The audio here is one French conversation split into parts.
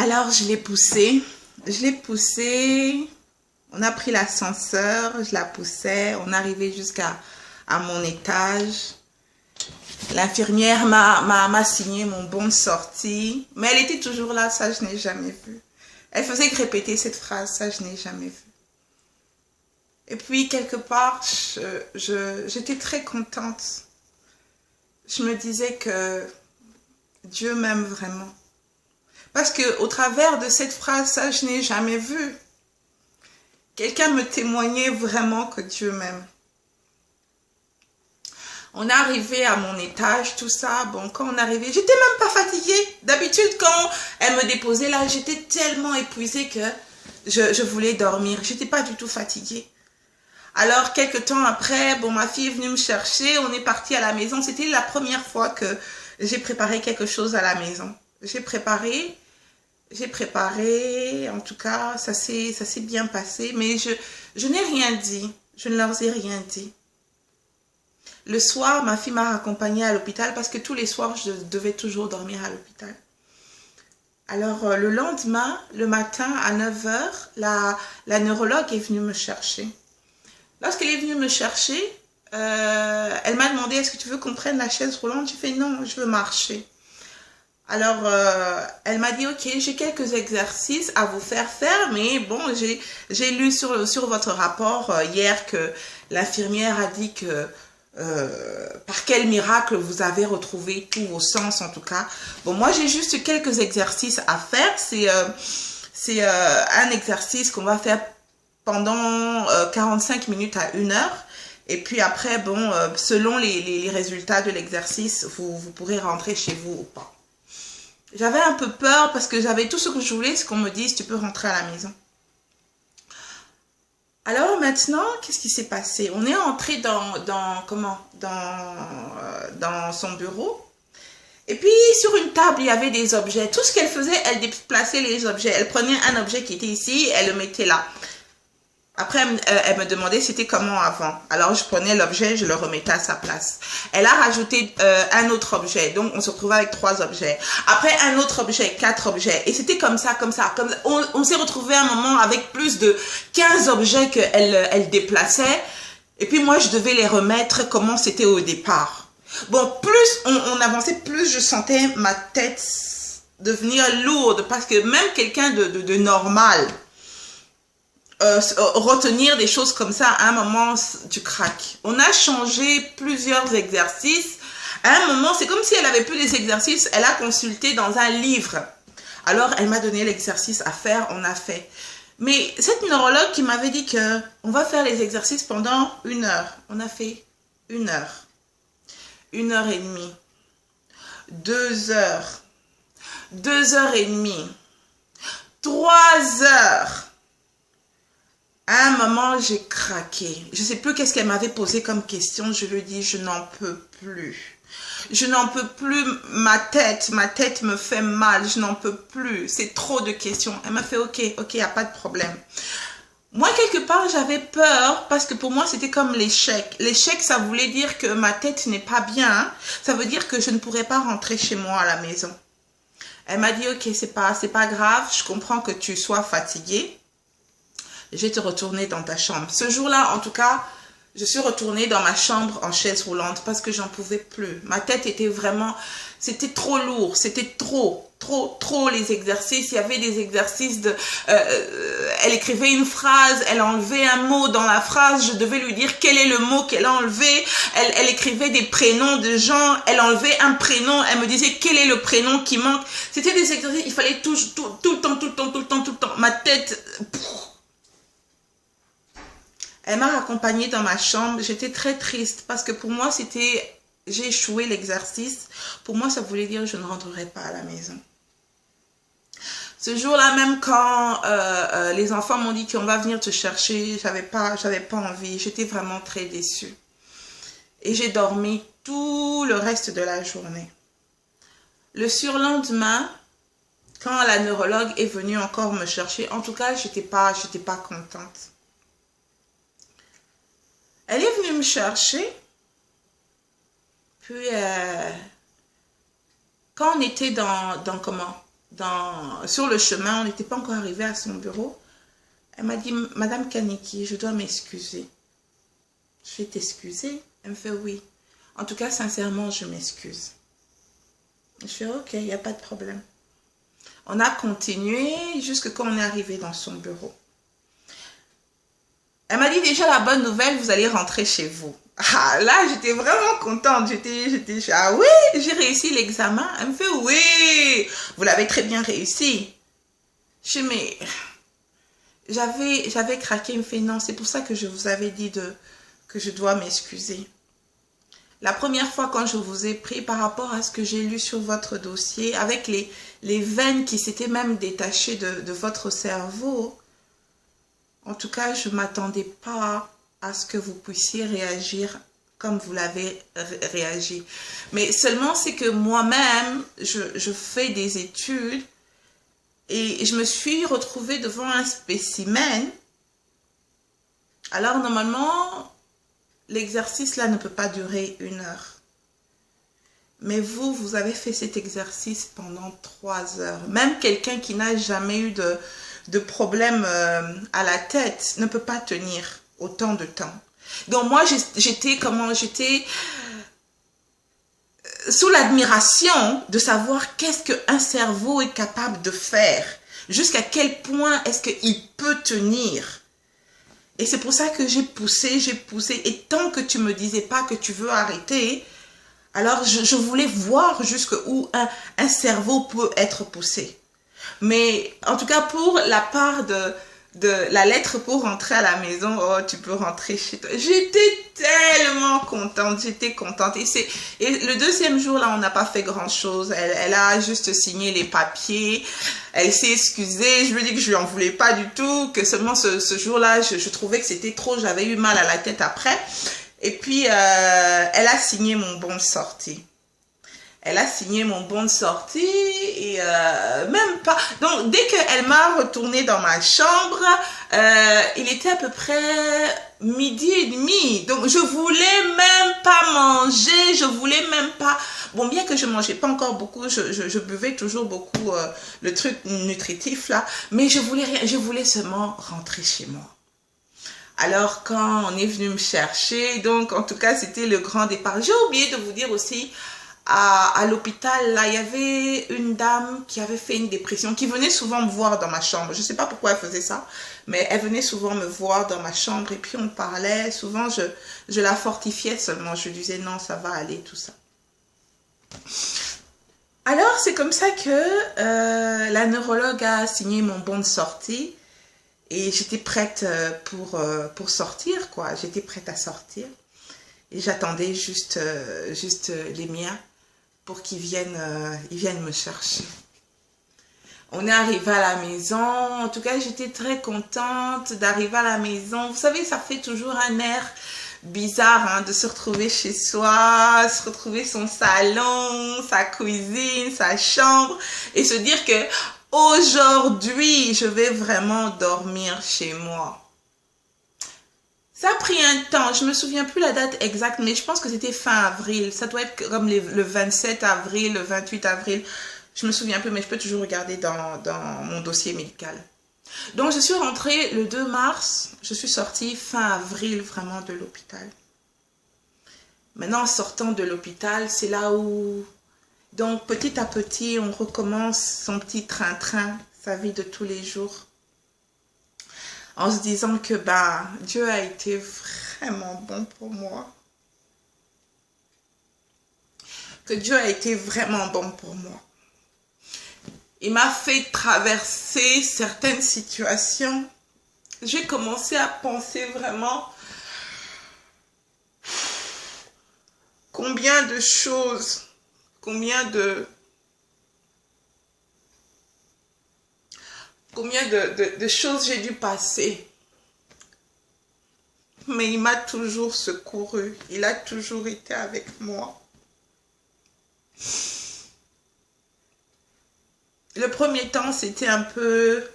Alors, je l'ai poussée. Je l'ai poussée. On a pris l'ascenseur. Je la poussais. On arrivait jusqu'à mon étage. L'infirmière m'a signé mon bon de sortie. Mais elle était toujours là. Ça, je n'ai jamais vu. Elle faisait que répéter cette phrase. Ça, je n'ai jamais vu. Et puis, quelque part, j'étais très contente. Je me disais que Dieu m'aime vraiment. Parce qu'au travers de cette phrase, ça, je n'ai jamais vu. Quelqu'un me témoignait vraiment que Dieu m'aime. On est arrivé à mon étage, tout ça. Bon, quand on est arrivé, j'étais même pas fatiguée. D'habitude, quand elle me déposait là, j'étais tellement épuisée que je voulais dormir. J'étais pas du tout fatiguée. Alors, quelques temps après, bon, ma fille est venue me chercher. On est parti à la maison. C'était la première fois que j'ai préparé quelque chose à la maison. J'ai préparé, en tout cas, ça s'est bien passé. Mais je n'ai rien dit. Je ne leur ai rien dit. Le soir, ma fille m'a accompagnée à l'hôpital parce que tous les soirs, je devais toujours dormir à l'hôpital. Alors, le lendemain, le matin, à 9 h, la neurologue est venue me chercher. Lorsqu'elle est venue me chercher, elle m'a demandé, est-ce que tu veux qu'on prenne la chaise roulante? J'ai fait non, je veux marcher. Alors, elle m'a dit, ok, j'ai quelques exercices à vous faire, mais bon, j'ai lu sur votre rapport hier que l'infirmière a dit que par quel miracle vous avez retrouvé tous vos sens en tout cas. Bon, moi j'ai juste quelques exercices à faire. C'est un exercice qu'on va faire pendant 45 minutes à 1 heure. Et puis après, bon, selon les résultats de l'exercice, vous pourrez rentrer chez vous ou pas. J'avais un peu peur parce que j'avais tout ce que je voulais, c'est qu'on me dise tu peux rentrer à la maison. Alors maintenant, qu'est-ce qui s'est passé? On est entré dans son bureau. Et puis, sur une table, il y avait des objets. Tout ce qu'elle faisait, elle déplaçait les objets. Elle prenait un objet qui était ici, elle le mettait là. Après, elle me demandait c'était comment avant. Alors, je prenais l'objet, je le remettais à sa place. Elle a rajouté un autre objet. Donc, on se retrouvait avec 3 objets. Après, un autre objet, 4 objets. Et c'était comme ça. On s'est retrouvé un moment avec plus de 15 objets qu'elle déplaçait. Et puis, moi, je devais les remettre comment c'était au départ. Bon, plus on avançait, plus je sentais ma tête devenir lourde. Parce que même quelqu'un de normal... retenir des choses comme ça, à un moment, tu craques. On a changé plusieurs exercices. À un moment, c'est comme si elle avait plus des exercices. Elle a consulté dans un livre. Alors, elle m'a donné l'exercice à faire. On a fait. Mais cette neurologue qui m'avait dit que on va faire les exercices pendant 1 heure. On a fait 1 heure. 1 heure et demie. 2 heures. 2 heures et demie. 3 heures. À un moment, j'ai craqué. Je ne sais plus qu'est-ce qu'elle m'avait posé comme question. Je lui ai dit, je n'en peux plus. Je n'en peux plus. Ma tête me fait mal. Je n'en peux plus. C'est trop de questions. Elle m'a fait, ok, il n'y a pas de problème. Moi, quelque part, j'avais peur parce que pour moi, c'était comme l'échec. L'échec, ça voulait dire que ma tête n'est pas bien. Ça veut dire que je ne pourrais pas rentrer chez moi à la maison. Elle m'a dit, ok, c'est pas grave. Je comprends que tu sois fatiguée. Je vais te retourner dans ta chambre. Ce jour-là, en tout cas, je suis retournée dans ma chambre en chaise roulante parce que j'en pouvais plus. Ma tête était vraiment... C'était trop lourd. C'était trop les exercices. Il y avait des exercices de... elle écrivait une phrase, elle enlevait un mot dans la phrase. Je devais lui dire quel est le mot qu'elle a enlevé. Elle écrivait des prénoms de gens. Elle enlevait un prénom. Elle me disait quel est le prénom qui manque. C'était des exercices. Il fallait tout le temps. Ma tête... Elle m'a accompagnée dans ma chambre. J'étais très triste parce que pour moi, c'était... J'ai échoué l'exercice. Pour moi, ça voulait dire que je ne rentrerai pas à la maison. Ce jour-là, même quand les enfants m'ont dit qu'on va venir te chercher, j'avais pas envie. J'étais vraiment très déçue. Et j'ai dormi tout le reste de la journée. Le surlendemain, quand la neurologue est venue encore me chercher, en tout cas, j'étais pas contente. Elle est venue me chercher. Puis, quand on était dans sur le chemin, on n'était pas encore arrivé à son bureau. Elle m'a dit, Madame Kaniki, je dois m'excuser. Je vais t'excuser. Elle me fait oui. En tout cas, sincèrement, je m'excuse. Je fais ok, il n'y a pas de problème. On a continué jusqu'à quand on est arrivé dans son bureau. Elle m'a dit déjà la bonne nouvelle, vous allez rentrer chez vous. Ah, là, j'étais vraiment contente. Ah oui, j'ai réussi l'examen. Elle me fait oui, vous l'avez très bien réussi. Je dis mais j'avais craqué. Elle me fait non, c'est pour ça que je vous avais dit que je dois m'excuser. La première fois quand je vous ai pris par rapport à ce que j'ai lu sur votre dossier, avec les veines qui s'étaient même détachées de votre cerveau, en tout cas, je ne m'attendais pas à ce que vous puissiez réagir comme vous l'avez réagi. Mais seulement c'est que moi-même, je fais des études et je me suis retrouvée devant un spécimen. Alors normalement, l'exercice là ne peut pas durer 1 heure. Mais vous avez fait cet exercice pendant 3 heures. Même quelqu'un qui n'a jamais eu de problème à la tête ne peut pas tenir autant de temps. Donc moi, j'étais sous l'admiration de savoir qu'est-ce qu'un cerveau est capable de faire. Jusqu'à quel point est-ce qu'il peut tenir. Et c'est pour ça que j'ai poussé. Et tant que tu me disais pas que tu veux arrêter, alors je voulais voir jusqu'où un cerveau peut être poussé. Mais en tout cas, pour la part de la lettre pour rentrer à la maison, oh, tu peux rentrer chez toi. J'étais tellement contente, j'étais contente. Et le deuxième jour, là, on n'a pas fait grand-chose. Elle a juste signé les papiers. Elle s'est excusée. Je lui ai dit que je lui en voulais pas du tout, que seulement ce jour-là, je trouvais que c'était trop. J'avais eu mal à la tête après. Et puis, elle a signé mon bon de sortie. Elle a signé mon bon de sortie et même pas... Donc, dès qu'elle m'a retournée dans ma chambre, il était à peu près 12h30. Donc, je voulais même pas manger, je voulais même pas... Bon, bien que je mangeais pas encore beaucoup, je buvais toujours beaucoup le truc nutritif là, mais je voulais rien, je voulais seulement rentrer chez moi. Alors, quand on est venu me chercher, donc en tout cas, c'était le grand départ. J'ai oublié de vous dire aussi... À l'hôpital, là, il y avait une dame qui avait fait une dépression, qui venait souvent me voir dans ma chambre. Je ne sais pas pourquoi elle faisait ça, mais elle venait souvent me voir dans ma chambre et puis on parlait. Souvent, je la fortifiais seulement. Je disais non, ça va aller, tout ça. Alors, c'est comme ça que la neurologue a signé mon bon de sortie et j'étais prête pour sortir, quoi. J'étais prête à sortir et j'attendais juste les miens pour qu'ils viennent me chercher. On est arrivé à la maison. En tout cas, j'étais très contente d'arriver à la maison. Vous savez, ça fait toujours un air bizarre hein, de se retrouver chez soi, se retrouver son salon, sa cuisine, sa chambre et se dire que aujourd'hui, je vais vraiment dormir chez moi. Ça a pris un temps, je ne me souviens plus la date exacte, mais je pense que c'était fin avril. Ça doit être comme le 27 avril, le 28 avril. Je me souviens plus, mais je peux toujours regarder dans mon dossier médical. Donc, je suis rentrée le 2 mars. Je suis sortie fin avril vraiment de l'hôpital. Maintenant, en sortant de l'hôpital, c'est là où... Donc, petit à petit, on recommence son petit train-train, sa vie de tous les jours. En se disant que Dieu a été vraiment bon pour moi. Que Dieu a été vraiment bon pour moi. Il m'a fait traverser certaines situations. J'ai commencé à penser vraiment combien de choses, combien de choses j'ai dû passer. Mais il m'a toujours secouru. Il a toujours été avec moi. Le premier temps, c'était un peu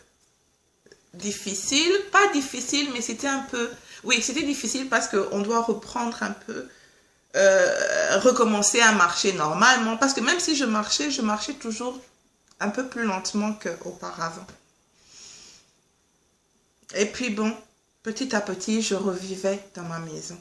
difficile. Pas difficile, mais c'était un peu... Oui, c'était difficile parce qu'on doit reprendre un peu... recommencer à marcher normalement. Parce que même si je marchais toujours un peu plus lentement qu'auparavant. Et puis bon, petit à petit, je revivais dans ma maison.